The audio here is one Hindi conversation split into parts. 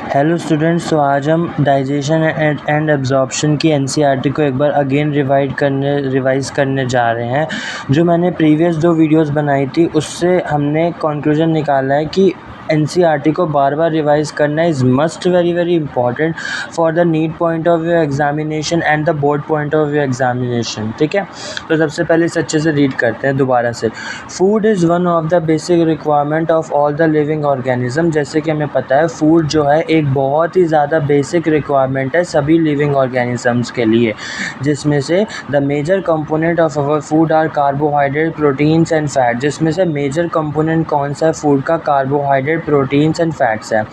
हेलो स्टूडेंट्स, तो आज हम डाइजेशन एंड एब्जॉर्प्शन की एनसीईआरटी को एक बार अगेन रिवाइज़ करने जा रहे हैं। जो मैंने प्रीवियस 2 वीडियोस बनाई थी उससे हमने कंक्लूजन निकाला है कि एनसीईआरटी को बार बार रिवाइज़ करना is must very important for the NEET point of view examination and the board point of view examination. ठीक है, तो सबसे पहले इसे अच्छे से रीड करते हैं दोबारा से। Food is one of the basic requirement of all the living organism. जैसे कि हमें पता है फूड जो है एक बहुत ही ज़्यादा बेसिक रिक्वायरमेंट है सभी लिविंग ऑर्गेनिजम्स के लिए, जिसमें से the major component of our food are carbohydrate, proteins and fat. जिसमें से मेजर कंपोनेंट कौन सा है फूड का? कार्बोहाइड्रेट, प्रोटीन्स एंड फैट्स है।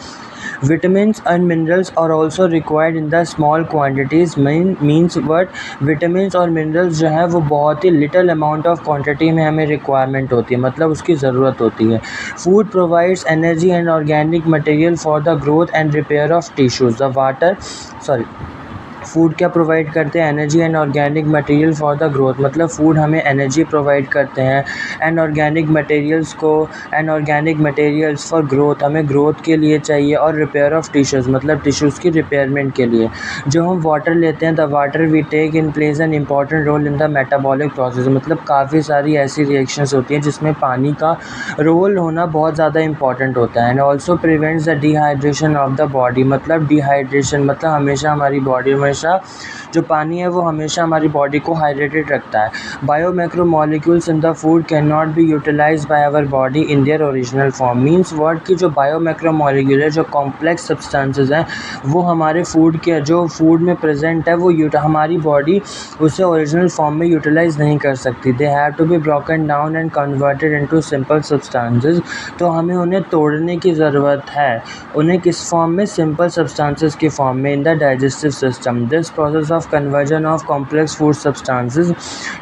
Vitamins and minerals are also required in the small quantities। means what? Vitamins और मिनरल्स जो है वो बहुत ही लिटल अमाउंट ऑफ क्वांटिटी में हमें रिक्वायरमेंट होती है, मतलब उसकी ज़रूरत होती है। Food provides energy and organic material for the growth and repair of tissues. The food क्या प्रोवाइड करते हैं? Energy and organic material for the growth, मतलब फूड हमें एनर्जी प्रोवाइड करते हैं and organic materials for growth, हमें ग्रोथ के लिए चाहिए, और रिपेयर ऑफ टिश्यूज़, मतलब टिश्यूज़ की रिपेयरमेंट के लिए। जो हम वाटर लेते हैं, the water we take in plays an important role in the metabolic process, मतलब काफ़ी सारी ऐसी रिएक्शंस होती हैं जिसमें पानी का रोल होना बहुत ज़्यादा इंपॉर्टेंट होता है। And also prevents the dehydration of the body, मतलब डिहाइड्रेशन मतलब हमेशा हमारी बॉडी जो पानी है वो हमेशा हमारी बॉडी को हाइड्रेटेड रखता है। Bio macro molecules in the food can not be utilized by our body in their original form. Means word की जो बायो मैक्रो मॉलिक्यूल है, जो कॉम्प्लेक्स सब्सटेंसेस हैं, वो हमारे फूड के जो फूड में प्रेजेंट है वो हमारी बॉडी उसे ओरिजिनल फॉर्म में यूटिलाइज नहीं कर सकती। They have to be broken down and converted into simple substances. तो हमें उन्हें तोड़ने की ज़रूरत है। उन्हें किस फॉर्म में? सिंपल सब्सटेंसेस की फॉर्म में in the digestive system. This process of conversion of complex food substances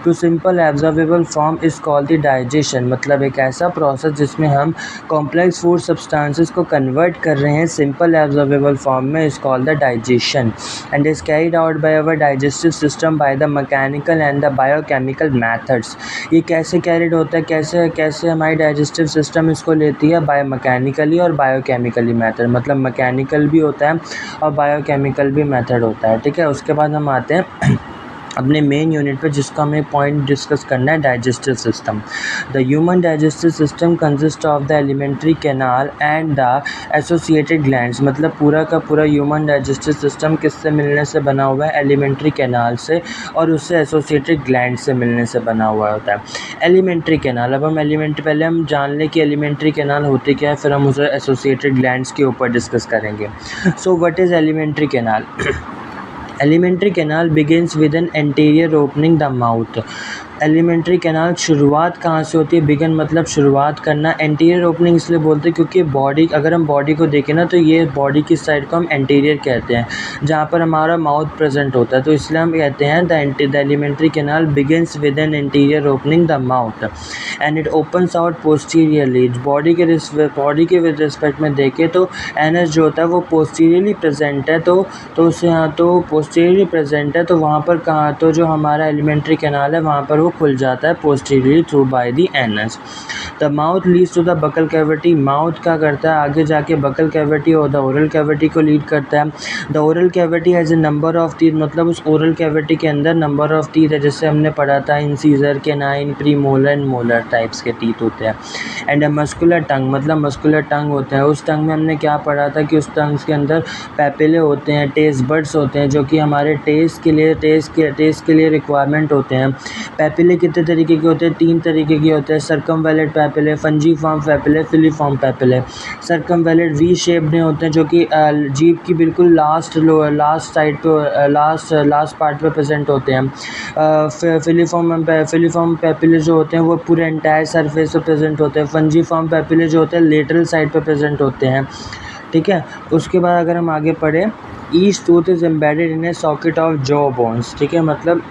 to simple absorbable form is called the digestion। मतलब एक ऐसा प्रोसेस जिसमें हम complex food substances को convert कर रहे हैं simple absorbable form में, is called the digestion and is carried out by our digestive system by the mechanical and the biochemical methods। ये कैसे carried होता है, कैसे हमारी digestive system इसको लेती है? बायोमैकेनिकली और बायोकेमिकली मेथड, मतलब मैकेनिकल भी होता है और बायोकेमिकल भी मेथड होता है। ठीक है, उसके बाद हम आते हैं अपने मेन यूनिट पे, जिसका हमें पॉइंट डिस्कस करना है, digestive system. The human digestive system consist of the alimentary canal and the associated glands. मतलब पूरा का पूरा ह्यूमन डाइजेस्टिव सिस्टम किससे मिलने से बना हुआ है? एलिमेंट्री कैनाल से और उससे एसोसिएटेड ग्लैंड से मिलने से बना हुआ होता है। एलिमेंट्री कैनाल, अब हम पहले हम जान लें कि एलिमेंट्री कैनाल होती क्या है, फिर हम उसे एसोसिएटेड ग्लैंड्स के ऊपर डिस्कस करेंगे। So what is alimentary canal? Alimentary canal begins with an anterior opening the mouth। Alimentary canal शुरुआत कहाँ से होती है? बिगन मतलब शुरुआत करना। एंटीरियर ओपनिंग इसलिए बोलते हैं क्योंकि बॉडी, अगर हम बॉडी को देखें ना, तो ये बॉडी की साइड को हम एंटीरियर कहते हैं, जहाँ पर हमारा माउथ प्रेजेंट होता है, तो इसलिए हम कहते हैं the alimentary canal begins with an anterior opening the mouth and it opens out posteriorly. Body के विद रिस्पेक्ट में देखें तो एनस जो होता है वो पोस्टीरियरली प्रेजेंट है, तो उससे यहाँ तो पोस्टीरियरली प्रेजेंट है, तो वहाँ पर कहाँ, तो जो हमारा एलिमेंट्री कैनाल है वहाँ पर खुल जाता है posteriorly through by the anus. The mouth leads to the buccal cavity. Mouth क्या करता है? आगे जाके बकल कैविटी और द ओरल कैविटी को लीड करता है। The oral cavity has a number of teeth, मतलब उस ओरल कैविटी के अंदर नंबर ऑफ टीथ है, जैसे हमने पढ़ा था incisor, canine, premolar and molar types के टीथ होते हैं। एंड ए मस्कुलर टंग, मतलब मस्कुलर टंग होते हैं। उस टंग में हमने क्या पढ़ा था कि उस टंग के अंदर पैपिले होते हैं, टेस्ट बड्स होते हैं, जो कि हमारे टेस्ट के लिए रिक्वायरमेंट होते हैं। पैपिले कितने तरीके के होते हैं? 3 तरीके के होते हैं। Circumvallate papillae, fungiform papillae, filiform papillae. Circumvallate V shaped होते हैं, जो कि जीभ की बिल्कुल लास्ट साइड पे, लास्ट पार्ट पे प्रेजेंट होते हैं। फिलीफॉर्म पैपिले जो होते हैं वो पूरे एंटायर सरफेस पे प्रेजेंट होते हैं। फंजीफॉर्म पैपिले जो होते हैं लेटरल साइड पे प्रेजेंट होते हैं। ठीक है, उसके बाद अगर हम आगे पढ़े, each tooth is embedded in A socket of jaw bones. ठीक है, मतलब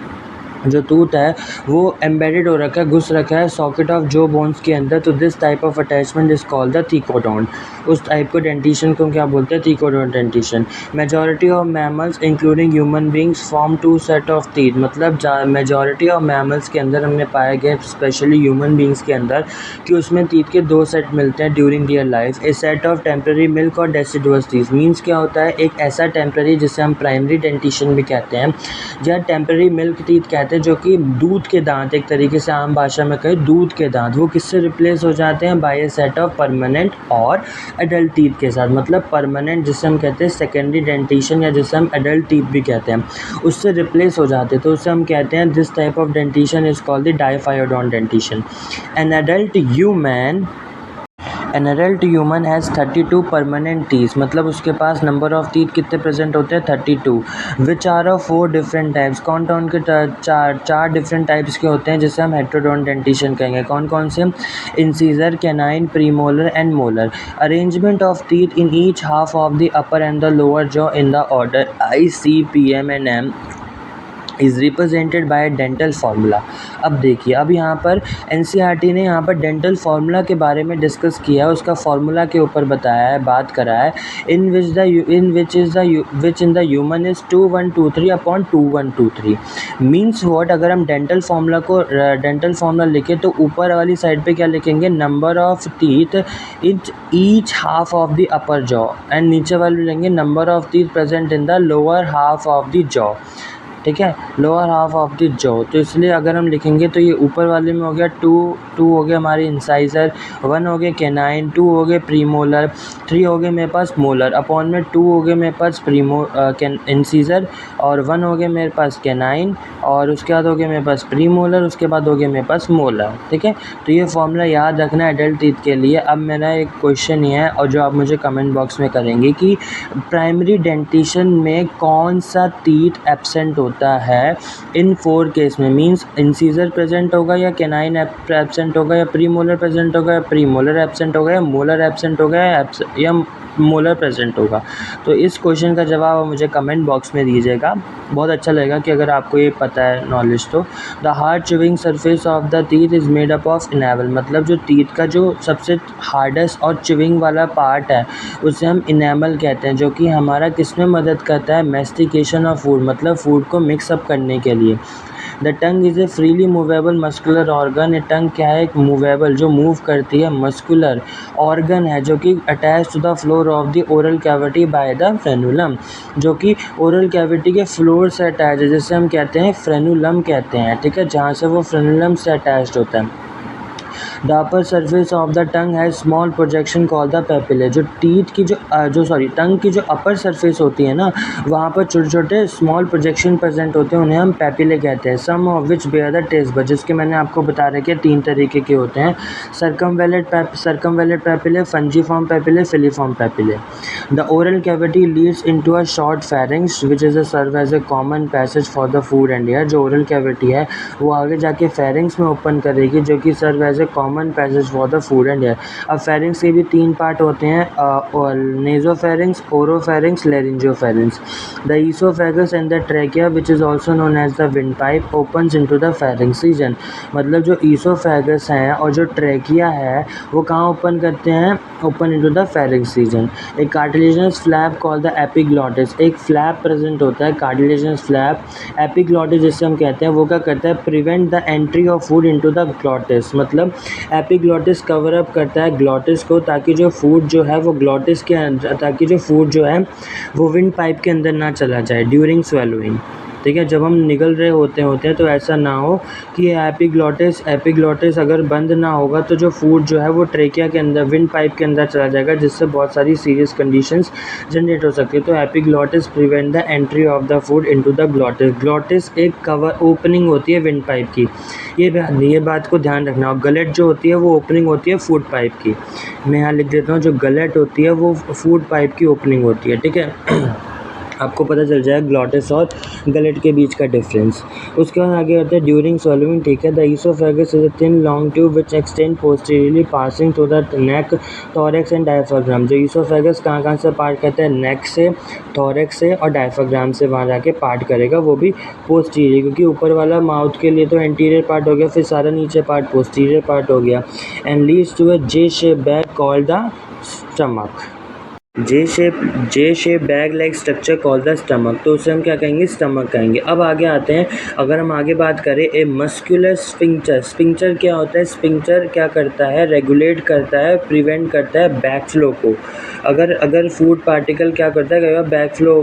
जो टूथ है वो एम्बेडेड हो रखा है, घुस रखा है सॉकेट ऑफ जो बोन्स के अंदर, तो this type of attachment is called the thecodont. उस टाइप को डेंटिशन को क्या बोलते हैं? Thecodont dentition. Majority of mammals including human beings form two set of teeth, मतलब मेजॉरिटी ऑफ मैमल्स के अंदर हमने पाया गया, स्पेशली ह्यूमन बींग्स के अंदर, कि उसमें टीथ के 2 सेट मिलते हैं during their life. A set of temporary milk or deciduous teeth means क्या होता है? एक ऐसा टेम्पररी जिसे हम प्राइमरी डेंटिशन भी कहते हैं, या टेम्पररी मिल्क टीथ कहते हैं, जो कि दूध के दांत, एक तरीके से आम भाषा में कहें दूध के दांत, वो किससे रिप्लेस हो जाते हैं? By a set of permanent or adult teeth के साथ। मतलब परमानेंट जिसे हम कहते हैं सेकेंडरी डेंटिशन, या जिसे हम एडल्ट टीथ भी कहते हैं, उससे रिप्लेस हो जाते हैं, तो उससे हम कहते हैं this type of dentition is called the diphyodont dentition. An adult human has 32 permanent teeth, मतलब उसके पास नंबर ऑफ टीथ कितने प्रेजेंट होते हैं? 32, which are of 4 different types. कौन कौन के चार डिफरेंट टाइप्स के होते हैं, जिसे हम हेटेरोडोंट डेंटिशन कहेंगे। कौन कौन से? Incisor, canine, premolar and molar. Arrangement of teeth in each half of the upper and the lower jaw in the order ICPM is represented by dental formula. अब देखिए, अब यहाँ पर NCERT ने यहाँ पर डेंटल फार्मूला के बारे में डिस्कस किया है, उसका फार्मूला के ऊपर बताया है, बात करा है, which in the human is 2123/2123 means what. अगर हम डेंटल फार्मूला लिखे तो ऊपर वाली साइड पे क्या लिखेंगे? Number of teeth in each half of the upper jaw, and नीचे वाले लिखेंगे number of teeth present in the lower half of the jaw. ठीक है, lower half of the jaw. तो इसलिए अगर हम लिखेंगे तो ये ऊपर वाले में हो गया 2 हो गया हमारी इंसाइजर, 1 हो गया कैनाइन, 2 हो गए प्रीमोलर, 3 हो गए मेरे पास मोलर, अपॉन में 2 हो गए मेरे पास इंसीजर, और 1 हो गया मेरे पास कैनाइन, और उसके बाद हो गया मेरे पास प्रीमोलर, उसके बाद हो गया मेरे पास मोलर। ठीक है, तो ये फॉर्मूला याद रखना है एडल्ट टीथ के लिए। अब मेरा एक क्वेश्चन ये है, और जो आप मुझे कमेंट बॉक्स में करेंगे, कि प्राइमरी डेंटिशन में कौन सा टीथ एब्सेंट होता है इन 4 केस में? मींस इंसीजर प्रेजेंट होगा, या कैनाइन एब्सेंट होगा, या प्रीमोलर प्रेजेंट होगा, या प्रीमोलर एब्सेंट होगा, या मोलर एब्सेंट होगा, या मोलर प्रेजेंट होगा। तो इस क्वेश्चन का जवाब आप मुझे कमेंट बॉक्स में दीजिएगा, बहुत अच्छा लगेगा कि अगर आपको ये पता है नॉलेज तो। The hard chewing surface of the teeth is made up of enamel, मतलब जो टीथ का जो सबसे हार्डेस्ट और च्यूइंग वाला पार्ट है उसे हम इनेमल कहते हैं, जो कि हमारा किस में मदद करता है? मैस्टिकेशन ऑफ फूड, मतलब फूड को मिक्सअप करने के लिए। The tongue is a freely movable muscular organ. A tongue क्या है? एक मूवेबल, जो मूव करती है, मस्कुलर ऑर्गन है, जो कि attach to the floor of the oral cavity by the frenulum, जो कि ओरल कैविटी के फ्लोर से अटैच है, जिसे हम कहते हैं फ्रेनुलम कहते हैं। ठीक है, जहाँ से वो फ्रेनुलम से अटैच्ड होता है। The upper surface of the tongue has small projection called the papillae. जो टीथ की टंग की जो अपर सरफेस होती है ना, वहाँ पर छोटे छोटे स्मॉल प्रोजेक्शन प्रेजेंट होते हैं, उन्हें हम पेपिले कहते हैं। Some of which bear the taste bud, जिसके मैंने आपको बता रखे 3 तरीके के होते हैं, circumvallate papillae, fungiform papillae, filiform papillae. The oral cavity leads into a short pharynx which is serve as a common passage for the food and air. जो ओरल कैविटी है वो आगे जाके फेरिंग्स में ओपन करेगी, जो कि serve as a common passage for the food and air. अब फेरिंग्स के भी 3 पार्ट होते हैं, nasopharynx, oropharynx, laryngopharynx. The oesophagus and the trachea which is also known as the wind pipe opens into the pharynx region. मतलब जो ईसोफेगस हैं और जो ट्रैकिया है वो कहाँ ओपन करते हैं? Open into the pharynx region. एक cartilaginous flap called the epiglottis, एक फ्लैप प्रेजेंट होता है, कार्टिलेजिनस फ्लैप। एपिग्लॉटिस जिससे हम कहते हैं, वो क्या करता है? Prevent the entry of food into the glottis, मतलब एपिग्लॉटिस कवर अप करता है ग्लॉटिस को, ताकि जो फूड जो है वो ग्लॉटिस के अंदर, ताकि जो फूड जो है वो विंड पाइप के अंदर ना चला जाए ड्यूरिंग स्वेलोइंग। ठीक है, जब हम निगल रहे होते हैं तो ऐसा ना हो कि एपिग्लॉटिस अगर बंद ना होगा तो जो फूड जो है वो ट्रेकिया के अंदर, विंड पाइप के अंदर चला जाएगा, जिससे बहुत सारी सीरियस कंडीशंस जनरेट हो सकती है। तो epiglottis prevent the entry of the food into the glottis. Glottis एक कवर ओपनिंग होती है विंड पाइप की, ये बात को ध्यान रखना। और गलेट जो होती है वो ओपनिंग होती है फूड पाइप की। मैं यहाँ लिख देता हूँ, जो गलेट होती है वो फूड पाइप की ओपनिंग होती है। ठीक है, आपको पता चल जाएगा ग्लॉटिस और गलेट के बीच का डिफरेंस। उसके बाद आगे आता है ड्यूरिंग swallowing, ठीक है। The oesophagus is a thin long tube which extend posteriorly passing through the neck, thorax and diaphragm. जो ईसोफेगस कहाँ से पार्ट करता है, नेक से, थोरैक्स से और डायफ्राग्राम से वहाँ जाके पार्ट करेगा, वो भी पोस्टीरियर, क्योंकि ऊपर वाला माउथ के लिए तो एंटीरियर पार्ट हो गया, फिर सारा नीचे पार्ट पोस्टीरियर पार्ट हो गया। And leads to a J shape bag called the stomach. J shape bag like structure called the stomach, तो उसे हम क्या कहेंगे, स्टमक कहेंगे। अब आगे आते हैं, अगर हम आगे बात करें ए मस्कुलर स्फिंक्टर। स्फिंक्टर क्या होता है, स्फिंक्टर क्या करता है, रेगुलेट करता है, प्रिवेंट करता है बैक फ्लो को। अगर फूड पार्टिकल क्या करता है, कभी बैक फ्लो,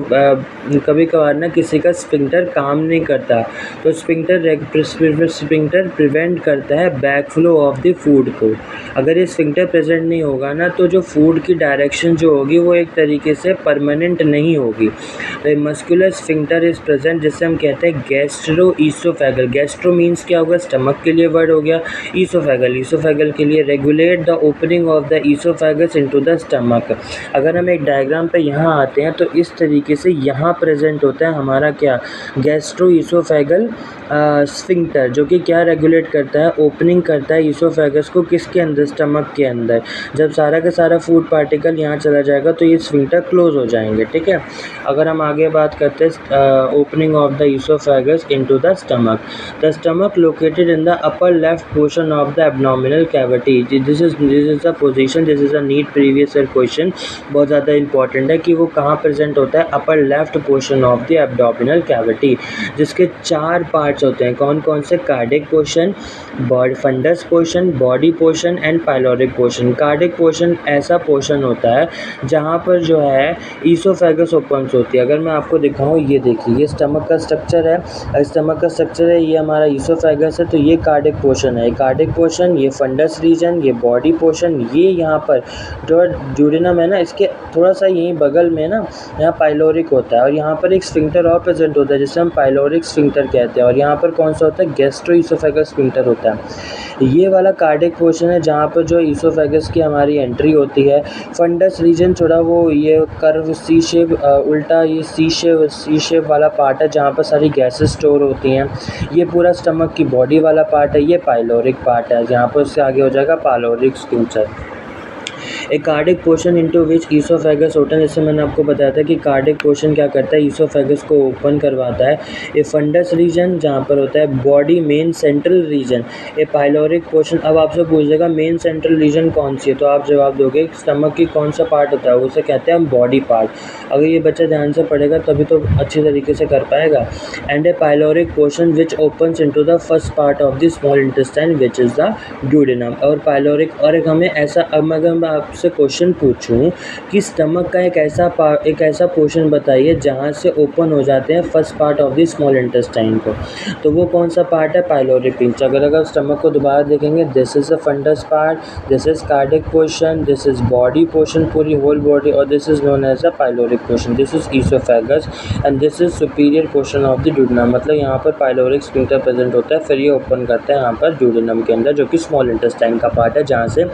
कभी कभार ना किसी का स्फिंक्टर काम नहीं करता, तो स्फिंक्टर प्रिवेंट करता है back flow of the food को। अगर ये स्फिंक्टर प्रेजेंट नहीं होगा ना, तो जो फूड की डायरेक्शन जो होगी वो एक तरीके से परमानेंट नहीं होगी। तो मस्कुलर स्फिंक्टर इज प्रेजेंट, जिससे हम कहते हैं गैस्ट्रो ईसोफेगल। गैस्ट्रो मीन्स क्या होगा, स्टमक के लिए वर्ड हो गया। ईसोफेगल के लिए regulate the opening of the oesophagus into the stomach. अगर हम एक डायग्राम पे यहाँ आते हैं तो इस तरीके से यहाँ प्रेजेंट होता है हमारा क्या, गैस्ट्रो ईसोफेगल स्फिंक्टर, जो कि क्या रेगुलेट करता है, ओपनिंग करता है ईसोफेगस को, किसके अंदर, स्टमक के अंदर। जब सारा का सारा फूड पार्टिकल यहाँ चला जाएगा तो ये स्फिंक्टर क्लोज हो जाएंगे, ठीक है। अगर हम आगे बात करते हैं opening of the oesophagus into the stomach located in the upper left portion of the abdominal cavity. This is the position, this is a NEET previous year question, बहुत ज़्यादा इंपॉर्टेंट है कि वो कहाँ प्रेजेंट होता है, upper left portion of the abdominal cavity, जिसके 4 पार्ट्स होते हैं। कौन कौन से, cardiac portion, fundus portion, body portion and pyloric portion. Cardiac portion ऐसा पोर्शन होता है जहाँ पर जो है ईसोफेगस ओपन्स होती है। अगर मैं आपको दिखाऊं, ये देखिए, ये स्टमक का स्ट्रक्चर है, ये हमारा ईसोफेगस है, तो ये कार्डिक पोर्शन है। कार्डिक पोर्शन, ये फंडस रीजन, ये बॉडी पोर्शन, ये यहाँ पर जो ड्यूडेनम है ना, इसके थोड़ा सा यहीं बगल में ना, यहाँ पाइलोरिक होता है, और यहाँ पर एक स्फिंक्टर और प्रेजेंट होता है जिसे हम पाइलोरिक स्फिंक्टर कहते हैं। और यहाँ पर कौन सा होता है, गैस्ट्रो ईसोफेगस स्फिंक्टर होता है। ये वाला कार्डिक पोर्शन है जहाँ पर जो ईसोफेगस की हमारी एंट्री होती है। फंडस रीजन थोड़ा वो ये कर्व सी शेप, उल्टा ये सी शेप वाला पार्ट है जहाँ पर सारी गैसेस स्टोर होती हैं। ये पूरा स्टमक की बॉडी वाला पार्ट है। ये पाइलोरिक पार्ट है, जहाँ पर उससे आगे हो जाएगा पाइलोरिक स्फिंक्टर। एक कार्डिक पोर्शन इनटू विच ईसोफेगस ओपन, जैसे मैंने आपको बताया था कि कार्डिक पोर्शन क्या करता है, ईसोफेगस को ओपन करवाता है। ए फंडस रीजन जहाँ पर होता है बॉडी मेन सेंट्रल रीजन, ए पाइलोरिक पोर्शन। अब आपसे पूछेगा मेन सेंट्रल रीजन कौन सी है, तो आप जवाब दोगे स्टमक की कौन सा पार्ट होता है, उसे कहते हैं हम बॉडी पार्ट। अगर ये बच्चा ध्यान से पढ़ेगा तभी तो अच्छी तरीके से कर पाएगा। And A pyloric portion which opens into the first part of the small intestine which is the duodenum. और पाइलोरिक, और एक हमें ऐसा, अब अगर मैं आपसे क्वेश्चन पूछूं कि स्टमक का एक ऐसा पोर्शन बताइए जहां से ओपन हो जाते हैं first part of the small intestine को, तो वो कौन सा पार्ट है, पाइलोरिक पिंच। अगर स्टमक को दोबारा देखेंगे, this is the fundus part, this is cardiac portion, this is body portion, पूरी होल बॉडी, और this is known as the pyloric portion, this is oesophagus and this is superior portion of the duodenum. मतलब यहाँ पर पाइलोरिक स्फिंक्टर प्रेजेंट होता है, फिर ये ओपन करता है यहाँ पर ड्यूडेनम के अंदर, जो कि स्मॉल इंटेस्टाइन का पार्ट है जहाँ से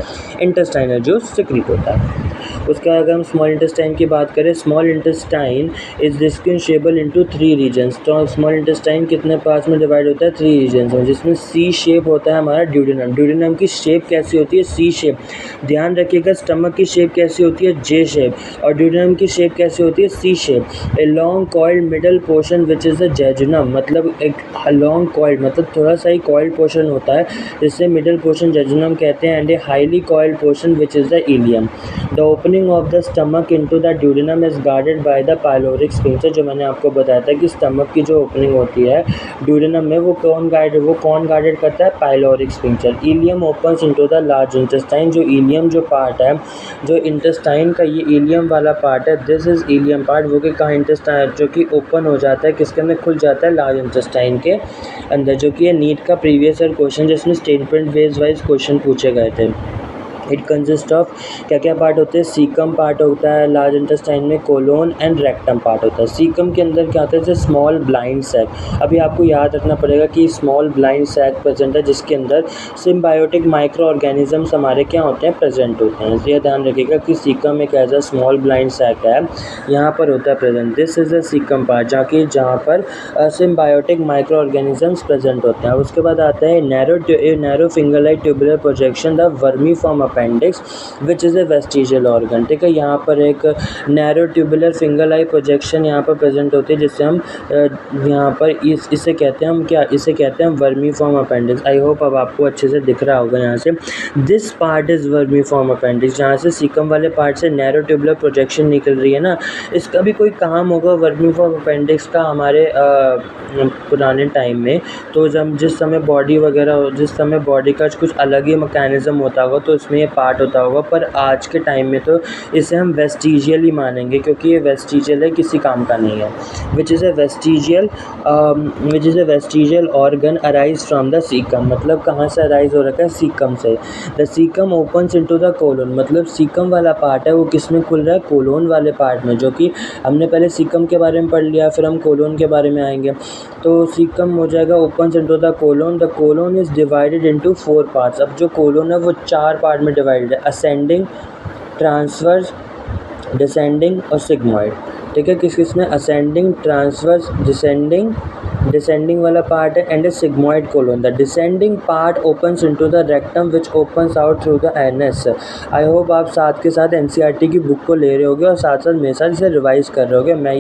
इंटेस्टाइनल जूस सिक्रीट होता है। उसके बाद अगर हम स्मॉल इंटेस्टाइन की बात करें, small intestine is distinguishable into 3 regions. तो स्मॉल इंटेस्टाइन कितने पार्ट्स में डिवाइड होता है, 3 रीजन्स में, जिसमें सी शेप होता है हमारा ड्यूडेनम। ड्यूडेनम की शेप कैसी होती है, सी शेप। ध्यान रखिएगा, स्टमक की शेप कैसी होती है, जे शेप, और ड्यूडेनम की शेप कैसी होती है, C shape. A long coiled middle portion which is the jejunum, मतलब एक लॉन्ग कॉइल्ड, मतलब थोड़ा सा ही कॉइल्ड पोर्शन होता है, जिससे मिडल पोर्शन जेजुनम कहते हैं। And a highly coiled portion which is the ilium. The opening of the stomach into the duodenum is guarded by the pyloric sphincter. जो मैंने आपको बताया था कि स्टमक की जो ओपनिंग होती है ड्यूडेनम में, वो कौन गार्डेड करता है, pyloric sphincter. Ileum opens into the large intestine. जो इलियम जो पार्ट है, जो इंटेस्टाइन का ये इलियम वाला पार्ट है, दिस इज इलियम पार्ट, वो कि कहाँ इंटेस्टाइन, जो कि ओपन हो जाता है, किसके अंदर खुल जाता है, लार्ज इंटेस्टाइन के अंदर, जो कि ये नीट का प्रीवियस ईयर क्वेश्चन जिसमें स्टेटमेंट बेस्ड वाइज क्वेश्चन पूछे गए थे। इट कंसिस्ट ऑफ क्या क्या पार्ट होते हैं, सीकम पार्ट होता है लार्ज इंटेस्टाइन में, कोलोन एंड रेक्टम पार्ट होता है। सीकम के अंदर क्या होता है, जैसे स्मॉल ब्लाइंड सैक। अभी आपको याद रखना पड़ेगा कि स्मॉल ब्लाइंड सैक प्रेजेंट है जिसके अंदर सिम्बायोटिक माइक्रो ऑर्गेनिजम्स हमारे क्या होते हैं, प्रेजेंट होते हैं। ये ध्यान रखिएगा कि सीकम एक as a small blind sac है, यहाँ पर होता है present. This is a caecum part जहाँ पर सिम्बायोटिक माइक्रो ऑर्गेनिजम्स प्रेजेंट होते हैं। उसके बाद आता है narrow finger like tubular projection the vermiform appendix which is a vestigial organ. ठीक है, यहाँ पर एक narrow tubular finger like projection यहाँ पर प्रेजेंट होती है जिससे हम यहाँ पर इसे कहते हैं, हम क्या इसे कहते हैं, वर्मीफॉर्म अपेंडिक्स। आई होप अब आपको अच्छे से दिख रहा होगा यहाँ से। This part is vermiform appendix, जहाँ से सीकम वाले पार्ट से नैरो ट्यूबुलर प्रोजेक्शन निकल रही है ना, इसका भी कोई काम होगा वर्मीफॉर्म अपेंडिक्स का हमारे पुराने टाइम में। तो जब जिस समय बॉडी का कुछ अलग ही मैकेनिज्म होता होगा तो इसमें ये पार्ट होता होगा, पर आज के टाइम में तो इसे हम वेस्टिजियल ही मानेंगे क्योंकि ये वेस्टिजियल है, किसी काम का नहीं है। Which is a vestigial organ arise from the caecum, मतलब कहाँ से अराइज हो रखा है, सीकम से। The caecum opens into the colon, मतलब सीकम वाला पार्ट है वो किस में खुल रहा है, कोलोन वाले पार्ट में, जो कि हमने पहले सीकम के बारे में पढ़ लिया, फिर हम कोलोन के बारे में आएंगे। तो सीकम हो जाएगा opens into the colon is divided into 4 parts. अब जो कोलोन है वो 4 पार्ट में डिवाइडेड है, असेंडिंग, ट्रांसवर्स, डिसेंडिंग और सिग्मॉइड। ठीक है, किस में, असेंडिंग, ट्रांसवर्स, डिसेंडिंग वाला पार्ट है and a sigmoid colon. The descending part opens into the rectum which opens out through the anus. I hope आप साथ के साथ एनसीईआरटी की बुक को ले रहे होगे और साथ साथ मेरे साथ इसे रिवाइज कर रहे होगे। मैं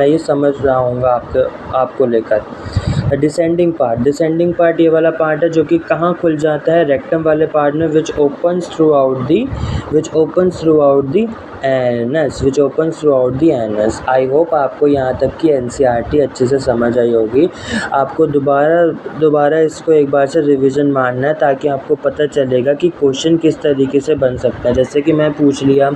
ये समझ रहा हूँ आपको लेकर। डिसेंडिंग पार्ट ये वाला पार्ट है जो कि कहाँ खुल जाता है, रेक्टम वाले पार्ट में, विच opens through out the anus. I hope आपको यहाँ तक की एनसीईआरटी अच्छे से समझ आई होगी। आपको दोबारा इसको एक बार से रिवीजन मारना है ताकि आपको पता चलेगा कि क्वेश्चन किस तरीके से बन सकता है। जैसे कि मैं पूछ लिया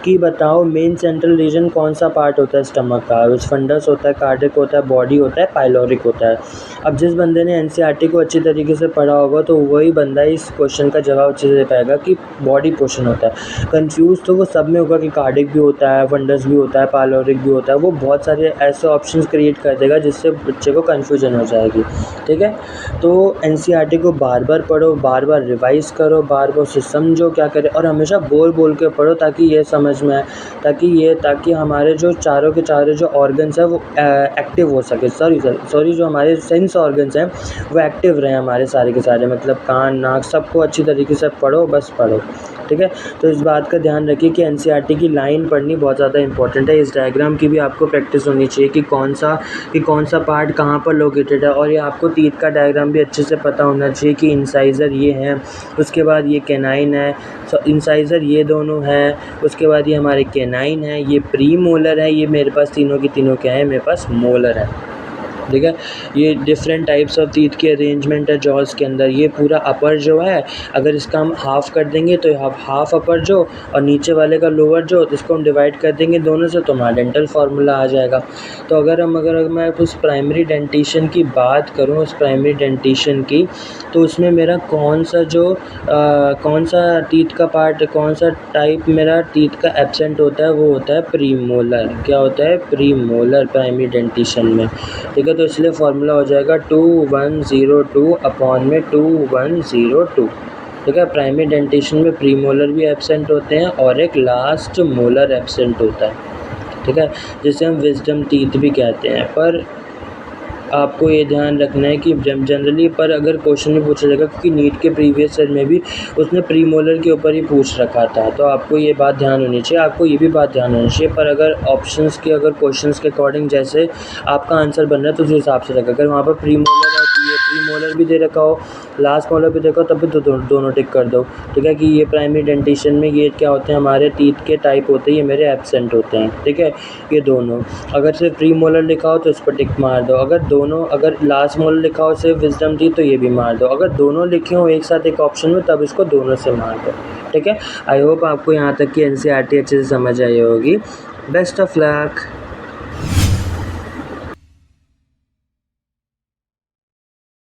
कि बताओ मेन सेंट्रल रीजन कौन सा पार्ट होता है स्टमक का, उस फंडस होता है, कार्डिक होता है, बॉडी होता है, पाइलोरिक होता है। अब जिस बंदे ने एनसीईआरटी को अच्छी तरीके से पढ़ा होगा तो वही बंदा इस क्वेश्चन का जवाब अच्छे से दे पाएगा कि बॉडी पोर्शन होता है। कंफ्यूज तो वो सब में होगा कि कार्डिक भी होता है, फंडस भी होता है, पाइलोरिक भी होता है। वो बहुत सारे ऐसे ऑप्शंस क्रिएट कर देगा जिससे बच्चे को कन्फ्यूजन हो जाएगी। ठीक है, तो एनसीईआरटी को बार बार पढ़ो, बार बार रिवाइज़ करो, बार बार उसे समझो क्या करें, और हमेशा बोल के पढ़ो ताकि ये समझ में आए, ताकि हमारे जो चारों के चारों जो ऑर्गन्स हैं वो एक्टिव हो सके। सॉरी जो हमारे सेंस ऑर्गन्स हैं वो एक्टिव रहें हमारे सारे के सारे, मतलब कान, नाक, सबको अच्छी तरीके से पढ़ो, बस पढ़ो। ठीक है, तो इस बात का ध्यान रखिए कि एनसीईआरटी की लाइन पढ़नी बहुत ज़्यादा इंपॉर्टेंट है। इस डायग्राम की भी आपको प्रैक्टिस होनी चाहिए कि कौन सा पार्ट कहाँ पर लोकेटेड है, और ये आपको टीथ का डायग्राम भी अच्छे से पता होना चाहिए कि इंसाइज़र ये हैं, उसके बाद ये कैनाइन है, इंसाइज़र ये दोनों हैं, उसके बाद ये हमारे कैनाइन है, ये प्री मोलर है, ये मेरे पास तीनों की तीनों क्या है, मेरे पास मोलर है। ठीक है, ये डिफरेंट टाइप्स ऑफ टीथ की अरेंजमेंट है जॉस के अंदर। ये पूरा अपर जो है, अगर इसका हम हाफ़ कर देंगे तो हाफ अपर जो, और नीचे वाले का लोअर जो, इसको हम डिवाइड कर देंगे दोनों से तो हमारा डेंटल फार्मूला आ जाएगा। तो अगर मैं उस प्राइमरी डेंटिशन की बात करूँ, उस प्राइमरी डेंटिशन की, तो उसमें मेरा कौन सा टीथ का पार्ट, कौन सा टाइप मेरा टीथ का एब्सेंट होता है, वो होता है प्रीमोलर। क्या होता है, प्रीमोलर प्राइमरी डेंटिशन में। ठीक है, तो इसलिए फार्मूला हो जाएगा 2102 अपॉन में 2102। ठीक है, प्राइमरी डेंटिशन में प्रीमोलर भी एब्सेंट होते हैं और एक लास्ट मोलर एब्सेंट होता है। ठीक है, जिसे हम विजडम टीथ भी कहते हैं। पर आपको ये ध्यान रखना है कि जनरली पर अगर क्वेश्चन में पूछा जाएगा, क्योंकि नीट के प्रीवियस ईयर में भी उसने प्रीमोलर के ऊपर ही पूछ रखा था, तो आपको ये बात ध्यान होनी चाहिए, आपको ये भी बात ध्यान होनी चाहिए। पर अगर ऑप्शंस के, अगर क्वेश्चंस के अकॉर्डिंग जैसे आपका आंसर बन रहा है तो उस हिसाब से रखा। अगर वहाँ पर प्रीमोलर और प्रीमोलर भी दे रखा हो, लास्ट मोलर भी देखो, तब भी दोनों टिक कर दो। ठीक है, कि ये प्राइमरी डेंटिशन में ये क्या होते हैं, हमारे टीथ के टाइप होते हैं, ये मेरे एब्सेंट होते हैं। ठीक है, ये दोनों, अगर सिर्फ प्रीमोलर लिखा हो तो इस पर टिक मार दो, अगर लास्ट मोलर लिखा हो सिर्फ विजडम टीथ तो ये भी मार दो, अगर दोनों लिखे हो एक साथ एक ऑप्शन में तब इसको दोनों से मार दो। ठीक है, आई होप आपको यहाँ तक की एनसीईआरटी अच्छे से समझ आई होगी। Best of luck.